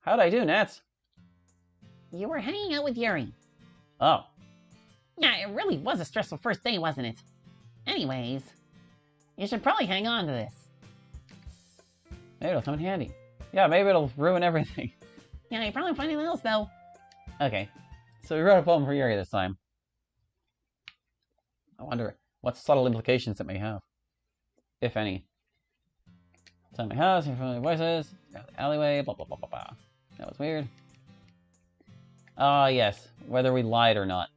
How'd I do, Nats? You were hanging out with Yuri. Oh. Yeah, it really was a stressful first day, wasn't it? Anyways, you should probably hang on to this. Maybe it'll come in handy. Yeah, maybe it'll ruin everything. Yeah, you probably find anything else, though. Okay, so we wrote a poem for Yuri this time. I wonder what subtle implications it may have, if any. Inside my house, hear familiar voices, down the alleyway, blah blah blah blah blah. That was weird. Ah, yes, whether we lied or not.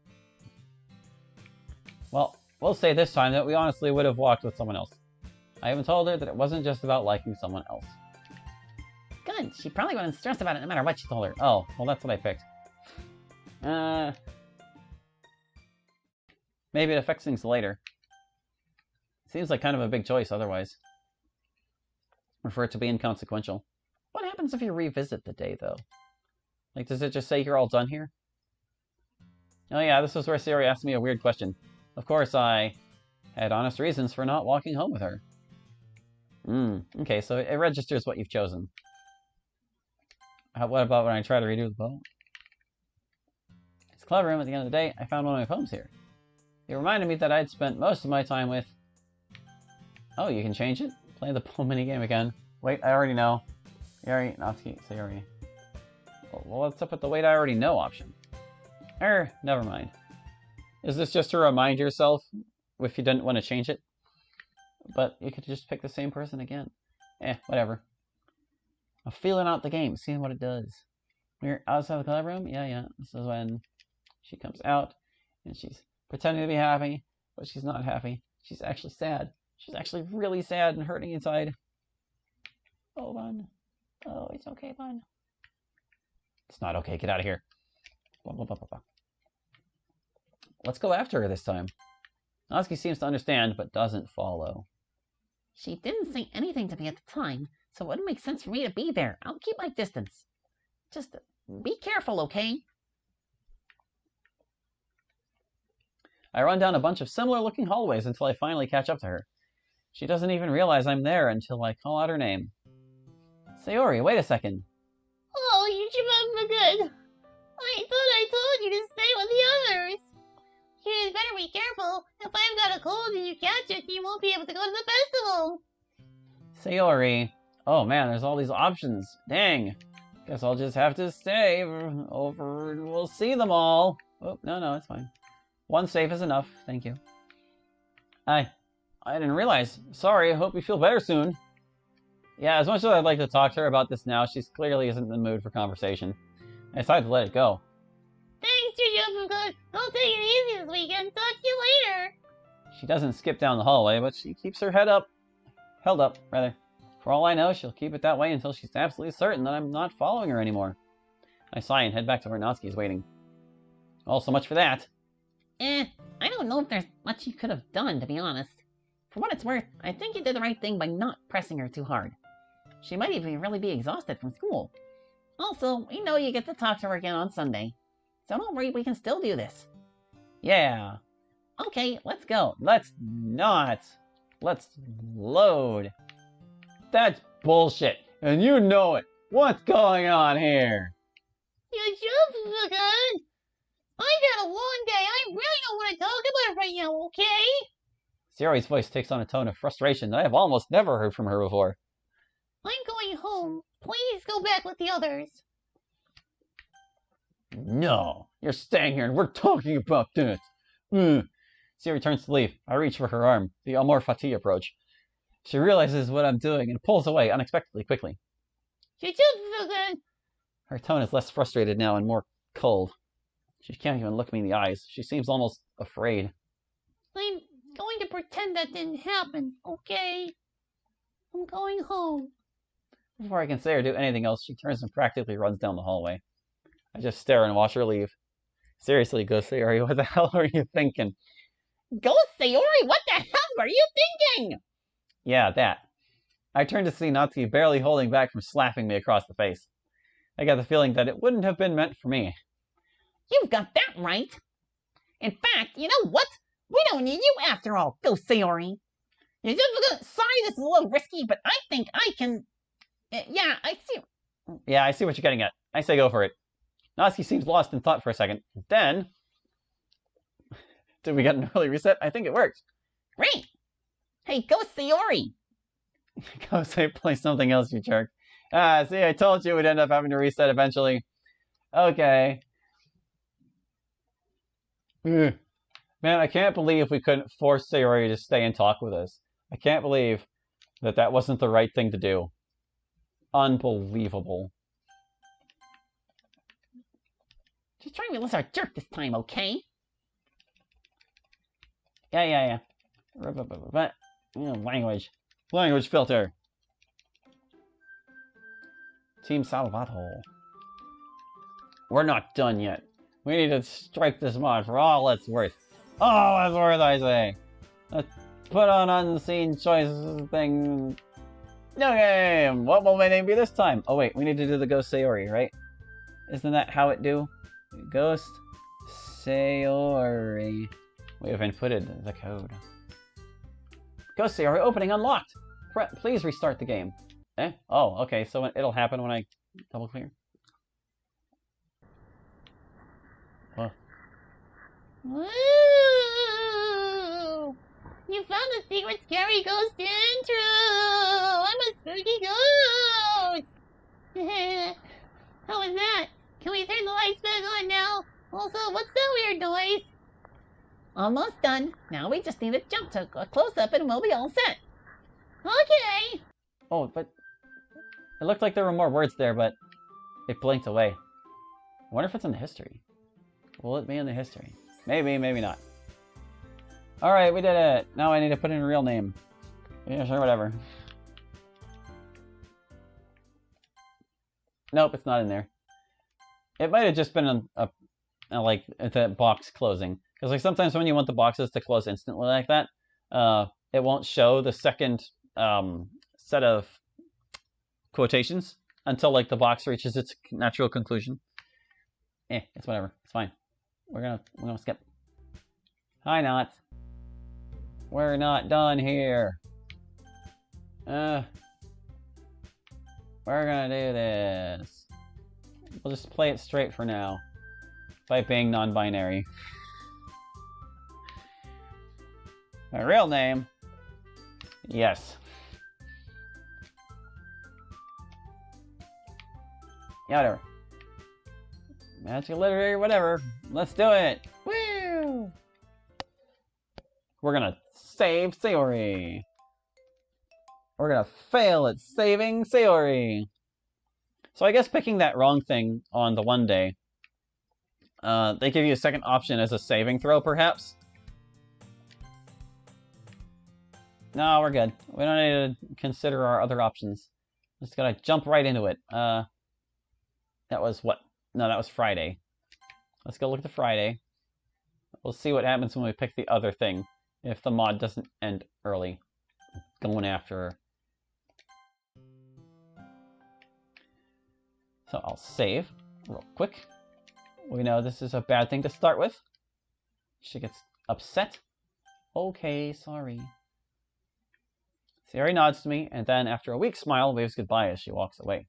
Well, we'll say this time that we honestly would have walked with someone else. I even told her that it wasn't just about liking someone else. Good, she probably wouldn't stress about it no matter what you told her. Oh, well that's what I picked. Maybe it affects things later. Seems like kind of a big choice otherwise. Or for it to be inconsequential. What happens if you revisit the day, though? Like, does it just say you're all done here? Oh yeah, this was where Sayori asked me a weird question. Of course, I had honest reasons for not walking home with her. Okay, so it registers what you've chosen. What about when I try to redo the poem? It's a clever room. At the end of the day, I found one of my poems here. It reminded me that I'd spent most of my time with... Oh, you can change it? Play the poem minigame again. Wait, I already know. Heroine Natsuki, Sayori. Well, what's up with the wait I already know option? Never mind. Is this just to remind yourself if you didn't want to change it? But you could just pick the same person again. Whatever. I'm feeling out the game, seeing what it does. We're outside the club room? Yeah. This is when she comes out, and she's pretending to be happy, but she's not happy. She's actually sad. She's actually really sad and hurting inside. Oh, Bun. Oh, it's okay, Bun. It's not okay. Get out of here. Blah, blah, blah, blah, blah. Let's go after her this time. Natsuki seems to understand, but doesn't follow. She didn't say anything to me at the time, so it wouldn't make sense for me to be there. I'll keep my distance. Just be careful, okay? I run down a bunch of similar-looking hallways until I finally catch up to her. She doesn't even realize I'm there until I call out her name. Sayori, wait a second. Oh, you should be good. I thought I told you to stay with the others. You better be careful. If I've got a cold and you catch it, you won't be able to go to the festival. Sayori. Oh man, there's all these options. Dang. Guess I'll just have to stay over. We'll see them all. Oh, no, it's fine. One safe is enough. Thank you. I didn't realize. Sorry, I hope you feel better soon. Yeah, as much as I'd like to talk to her about this now, she clearly isn't in the mood for conversation. I decided to let it go. Thanks, Jujufuka. I'll take it easy this weekend. Talk to you later. She doesn't skip down the hallway, but she keeps her head up. Held up, rather. For all I know, she'll keep it that way until she's absolutely certain that I'm not following her anymore. I sigh and head back to where Natsuki is waiting. Well, so much for that. I don't know if there's much you could have done, to be honest. For what it's worth, I think you did the right thing by not pressing her too hard. She might even really be exhausted from school. Also, we know you get to talk to her again on Sunday. So don't worry, we can still do this. Yeah. Okay, let's go. Let's not. Let's load. That's bullshit. And you know it. What's going on here? Jujufuka. I've had a long day. I really don't want to talk about it right now, okay? Sayori's voice takes on a tone of frustration that I have almost never heard from her before. I'm going home. Please go back with the others. No, you're staying here and we're talking about this. Sayori turns to leave. I reach for her arm, the amor fati approach. She realizes what I'm doing and pulls away unexpectedly quickly. Jujufuka. Her tone is less frustrated now and more cold. She can't even look me in the eyes. She seems almost afraid. I'm going to pretend that didn't happen, okay? I'm going home. Before I can say or do anything else, she turns and practically runs down the hallway. I just stare and watch her leave. Seriously, Go Sayori, what the hell are you thinking? Go, Sayori! What the hell are you thinking? Yeah, that. I turn to see Natsuki barely holding back from slapping me across the face. I got the feeling that it wouldn't have been meant for me. You've got that right. In fact, you know what? We don't need you after all, Go Sayori. Sorry this is a little risky, but I think I can... Yeah, I see... Yeah, I see what you're getting at. I say go for it. Natsuki seems lost in thought for a second. Then... Did we get an early reset? I think it worked. Great! Hey, go Sayori! Go say play something else, you jerk. Ah, see, I told you we'd end up having to reset eventually. Okay. Ugh. Man, I can't believe we couldn't force Sayori to stay and talk with us. I can't believe that wasn't the right thing to do. Unbelievable. Just trying to be less of a jerk this time, okay? Yeah. Language. Language filter. Team Salvato. We're not done yet. We need to strike this mod for all it's worth. All it's worth, I say. Let's put on unseen choices thing. No game! What will my name be this time? Oh wait, we need to do the Ghost Sayori, right? Isn't that how it do? Ghost Sayori. We have inputted the code. Ghost Sayori opening unlocked! Please restart the game. Eh? Oh, okay, so it'll happen when I double clear. Huh. Woo! You found the secret scary ghost intro! I'm a spooky ghost! How was that? Can we turn the lights back on now? Also, what's that weird noise? Almost done. Now we just need to jump to a close-up and we'll be all set. Okay! Oh, but... It looked like there were more words there, but... It blinked away. I wonder if it's in the history. Will it be in the history? Maybe, maybe not. Alright, we did it! Now I need to put in a real name. Yeah, sure, whatever. Nope, it's not in there. It might have just been like the box closing. Because like sometimes when you want the boxes to close instantly like that, it won't show the second set of quotations until like the box reaches its natural conclusion. It's whatever. It's fine. We're gonna skip. Hi, Knots. We're not done here. We're gonna do this. We'll just play it straight for now. By being non-binary. My real name? Yes. Yeah, whatever. Magical literary, whatever. Let's do it! Woo! We're gonna save Sayori. We're gonna fail at saving Sayori. So I guess picking that wrong thing on the one day, they give you a second option as a saving throw, perhaps? No, we're good. We don't need to consider our other options. Just gotta jump right into it. That was what? No, that was Friday. Let's go look at the Friday. We'll see what happens when we pick the other thing. If the mod doesn't end early. Going after her. So I'll save real quick. We know this is a bad thing to start with. She gets upset. Okay, sorry. Sayori nods to me, and then after a weak smile, waves goodbye as she walks away.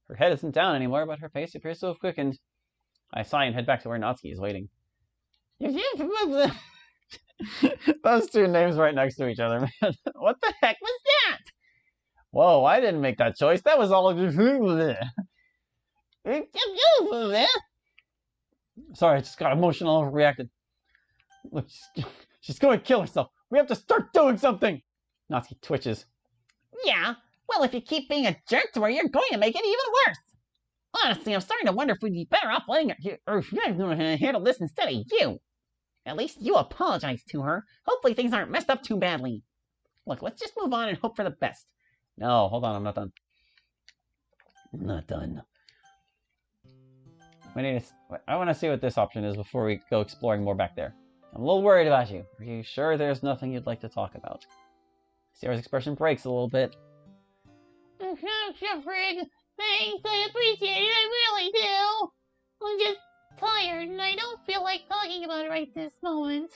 Her head isn't down anymore, but her pace appears to have quickened. I sigh and head back to where Natsuki is waiting. Those two names right next to each other, man. What the heck was that? Whoa, I didn't make that choice. That was all... Sorry, I just got emotional and overreacted. Look, she's going to kill herself. We have to start doing something. Natsuki twitches. Yeah, well, if you keep being a jerk to her, you're going to make it even worse. Honestly, I'm starting to wonder if we'd be better off letting her, or if you're going to handle this instead of you. At least you apologize to her. Hopefully things aren't messed up too badly. Look, let's just move on and hope for the best. No, hold on, I'm not done. I'm not done. I want to see what this option is before we go exploring more back there. I'm a little worried about you. Are you sure there's nothing you'd like to talk about? Sayori's expression breaks a little bit. Frig, thanks, I appreciate it, I really do. I'm just tired, and I don't feel like talking about it right this moment.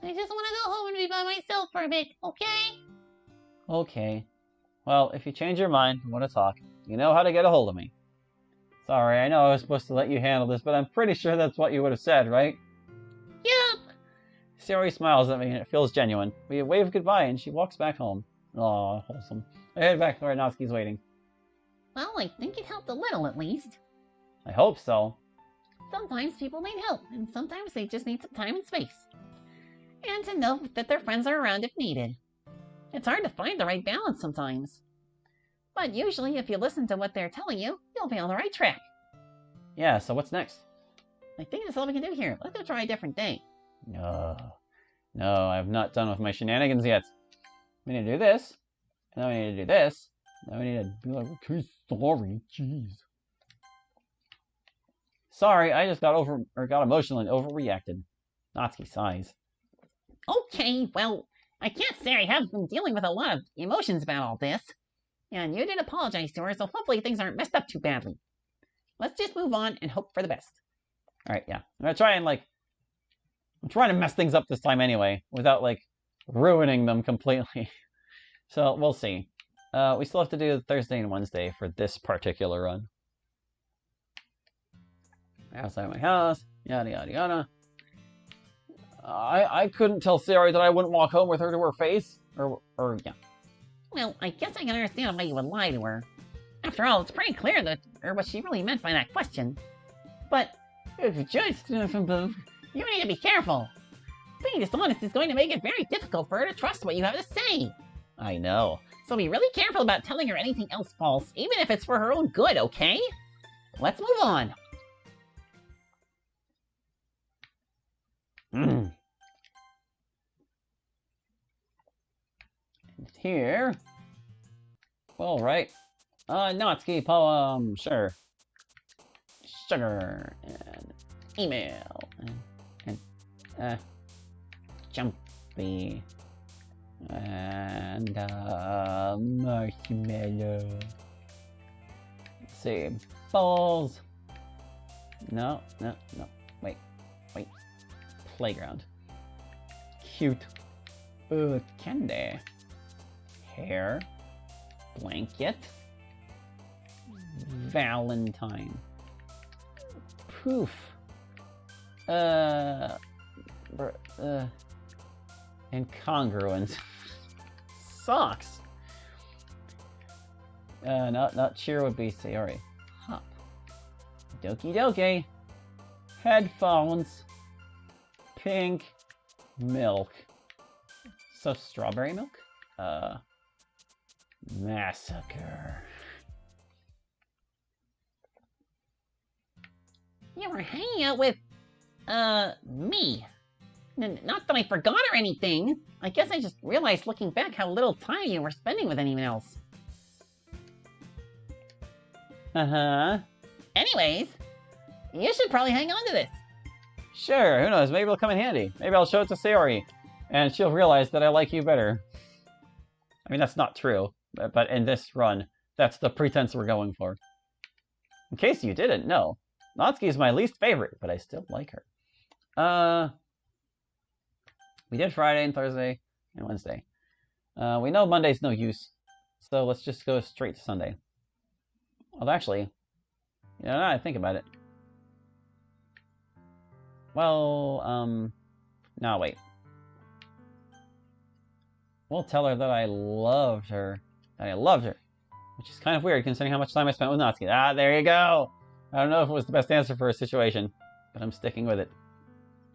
I just want to go home and be by myself for a bit, okay? Okay. Well, if you change your mind and want to talk, You know how to get a hold of me. Sorry, I know I was supposed to let you handle this, but I'm pretty sure that's what you would have said, right? Yup. Sayori smiles at me and it feels genuine. We wave goodbye and she walks back home. Aw, wholesome. I head back where Natsuki's waiting. Well, I think it helped a little at least. I hope so. Sometimes people need help, and sometimes they just need some time and space. And to know that their friends are around if needed. It's hard to find the right balance sometimes. But usually, if you listen to what they're telling you, you'll be on the right track. Yeah, so what's next? I think that's all we can do here. Let's go try a different day. No, I've not done with my shenanigans yet. We need to do this. And then we need to do this. Then we need to be like, okay, sorry, jeez. Sorry, I just got emotional and overreacted. Natsuki sighs. Okay, well, I can't say I have been dealing with a lot of emotions about all this. And you did apologize to her, so hopefully things aren't messed up too badly. Let's just move on and hope for the best. Alright, yeah. I'm trying to mess things up this time anyway, without, ruining them completely. So, we'll see. We still have to do Thursday and Wednesday for this particular run. Outside my house, yada yada yada. I couldn't tell Sayori that I wouldn't walk home with her to her face. Or yeah. Well, I guess I can understand why you would lie to her. After all, it's pretty clear what she really meant by that question. But, if you just, you need to be careful. Being dishonest is going to make it very difficult for her to trust what you have to say. I know. So be really careful about telling her anything else false, even if it's for her own good, okay? Let's move on. Here. Well, right. Natsuki poem, sure. Sugar and email and jumpy and marshmallow. Let's see. Balls. No. Wait. Playground. Cute. Candy. Hair. Blanket. Valentine. Poof. Incongruent. Socks. Not cheer would be Sayori. Hop. Doki doki. Headphones. Pink. Milk. So strawberry milk? Massacre. You were hanging out with, me. Not that I forgot or anything. I guess I just realized looking back how little time you were spending with anyone else. Uh-huh. Anyways, you should probably hang on to this. Sure, who knows? Maybe it'll come in handy. Maybe I'll show it to Sayori, and she'll realize that I like you better. I mean, that's not true, but in this run, that's the pretense we're going for. In case you didn't know, Natsuki is my least favorite, but I still like her. We did Friday and Thursday and Wednesday. We know Monday's no use, so let's just go straight to Sunday. Well, actually, now I think about it. Well, no, wait. We'll tell her that I loved her. Which is kind of weird considering how much time I spent with Natsuki. Ah, there you go! I don't know if it was the best answer for a situation, but I'm sticking with it.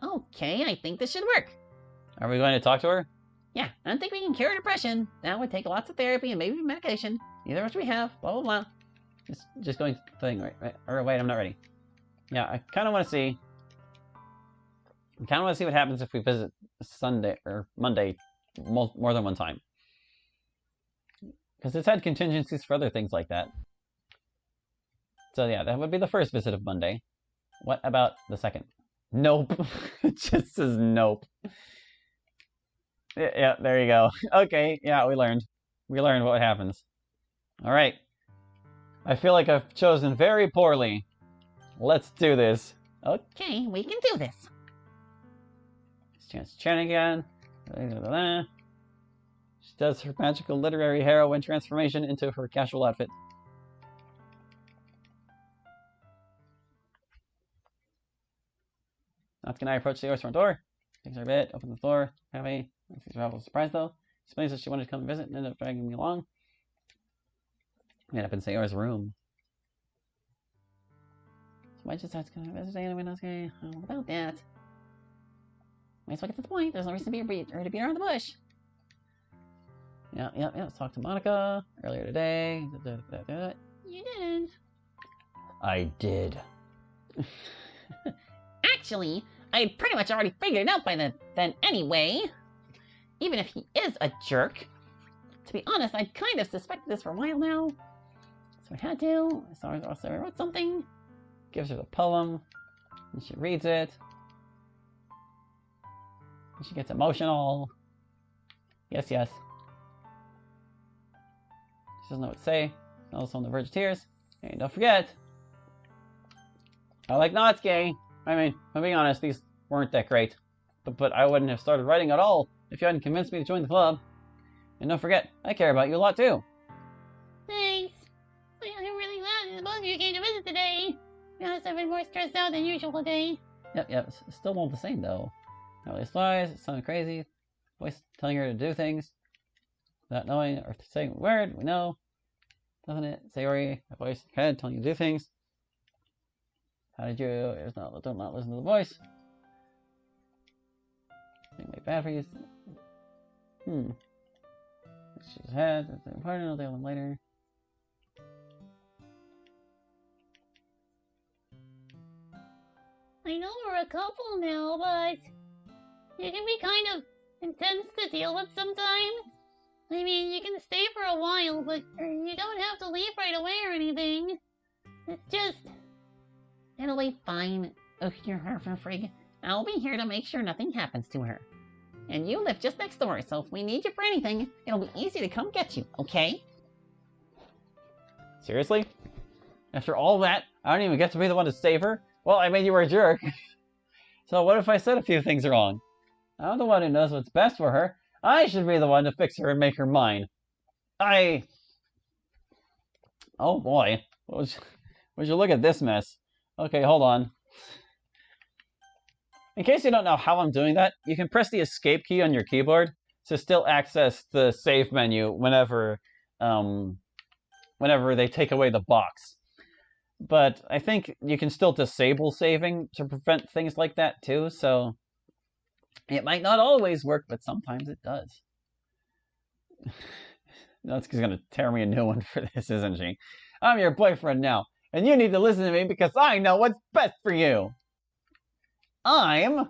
Okay, I think this should work. Are we going to talk to her? Yeah, I think we can cure depression. That would take lots of therapy and maybe medication. Neither of which we have, blah, blah, blah. Just going to the thing, right? Or wait, I'm not ready. Yeah, I kind of want to see what happens if we visit Sunday or Monday more than one time. Because it's had contingencies for other things like that. So yeah, that would be the first visit of Monday. What about the second? Nope. It just says nope. Yeah, there you go. Okay, yeah, we learned. We learned what happens. Alright. I feel like I've chosen very poorly. Let's do this. Okay, we can do this. Chance to chat again. She does her magical literary heroine transformation into her casual outfit. Natsuki and I approach Sayori's front door. Takes her a bit, opens the door, happy. Natsuki's rather surprised though. Explains that she wanted to come visit and ended up dragging me along. We end up in Sayori's room. So I just had to come visit anyway, Natsuki. What about that? Might as well get to the point. There's no reason to beat around the bush. Yeah. Let's talk to Monica earlier today. You didn't. I did. Actually, I pretty much already figured it out by then anyway. Even if he is a jerk. To be honest, I kind of suspected this for a while now. So I had to. I wrote something. Gives her the poem. And she reads it. And she gets emotional. Yes. She doesn't know what to say. Also on the verge of tears. And don't forget, I like Natsuki. I mean, I'm being honest, these weren't that great. But I wouldn't have started writing at all if you hadn't convinced me to join the club. And don't forget, I care about you a lot too. Thanks. I'm really glad that both of you came to visit today. To be honest, I've been more stressed out than usual today. Yep, it still won't the same though. Not really lies, it sounded crazy. Voice telling her to do things without knowing or saying a word, we know. Doesn't it? Sayori, a voice in your head telling you to do things. How did you? Don't not listen to the voice. Think like bad for you. She's head. That's important. I'll deal with them later. I know we're a couple now, but you can be kind of intense to deal with sometimes. I mean, you can stay for a while, but you don't have to leave right away or anything. It's just... It'll be fine. Oh, you're a frig. I'll be here to make sure nothing happens to her. And you live just next door, so if we need you for anything, it'll be easy to come get you, okay? Seriously? After all that, I don't even get to be the one to save her? Well, I made you a jerk. So what if I said a few things wrong? I'm the one who knows what's best for her. I should be the one to fix her and make her mine. Oh boy. Would you look at this mess? Okay, hold on. In case you don't know how I'm doing that, you can press the escape key on your keyboard to still access the save menu whenever they take away the box. But I think you can still disable saving to prevent things like that too, so it might not always work, but sometimes it does. Natsuki's gonna tear me a new one for this, isn't she? I'm your boyfriend now, and you need to listen to me because I know what's best for you. You're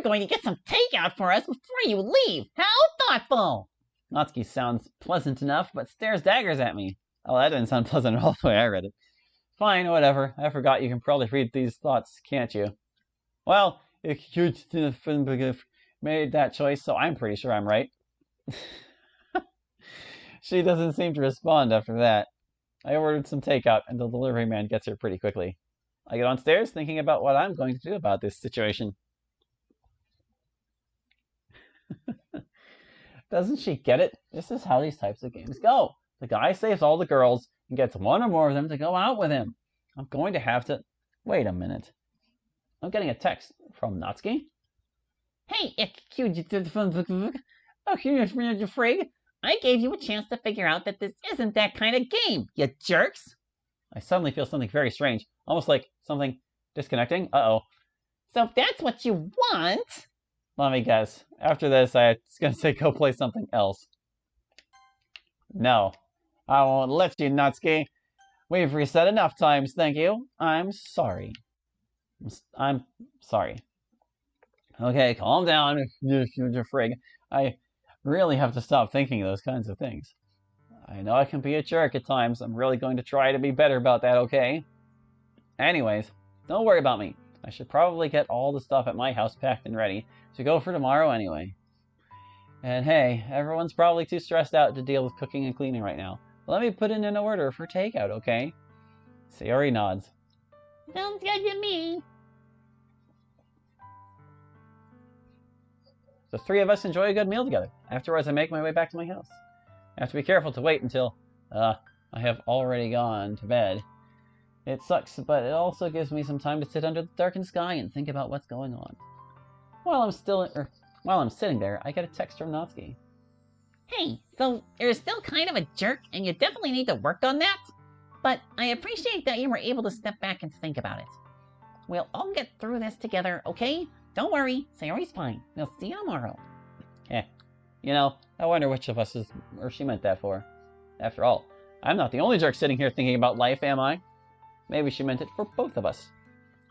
going to get some takeout for us before you leave. How thoughtful! Natsuki sounds pleasant enough, but stares daggers at me. Oh, that didn't sound pleasant at all the way I read it. Fine, whatever. I forgot you can probably read these thoughts, can't you? Well, you made that choice, so I'm pretty sure I'm right. She doesn't seem to respond after that. I ordered some takeout, and the delivery man gets here pretty quickly. I get downstairs thinking about what I'm going to do about this situation. Doesn't she get it? This is how these types of games go. The guy saves all the girls and gets one or more of them to go out with him. I'm going to have to... Wait a minute. I'm getting a text from Natsuki. Hey, frig. I gave you a chance to figure out that this isn't that kind of game, you jerks. I suddenly feel something very strange. Almost like something disconnecting. Uh-oh. So if that's what you want... Let me guess. After this, I was going to say go play something else. No. I won't let you, Natsuki. We've reset enough times, thank you. I'm sorry. I'm sorry. Okay, calm down, frig. I really have to stop thinking those kinds of things. I know I can be a jerk at times. I'm really going to try to be better about that, okay? Anyways, don't worry about me. I should probably get all the stuff at my house packed and ready to go for tomorrow anyway. And hey, everyone's probably too stressed out to deal with cooking and cleaning right now. Let me put in an order for takeout, okay? Sayori nods. Sounds good to me. The three of us enjoy a good meal together. Afterwards, I make my way back to my house. I have to be careful to wait until I have already gone to bed. It sucks, but it also gives me some time to sit under the darkened sky and think about what's going on. While I'm sitting there, I get a text from Natsuki. Hey, so you're still kind of a jerk, and you definitely need to work on that? But I appreciate that you were able to step back and think about it. We'll all get through this together, okay? Don't worry, Sayori's fine. We'll see you tomorrow. You know, I wonder which of us she meant that for. After all, I'm not the only jerk sitting here thinking about life, am I? Maybe she meant it for both of us.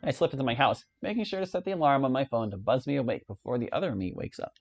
I slip into my house, making sure to set the alarm on my phone to buzz me awake before the other me wakes up.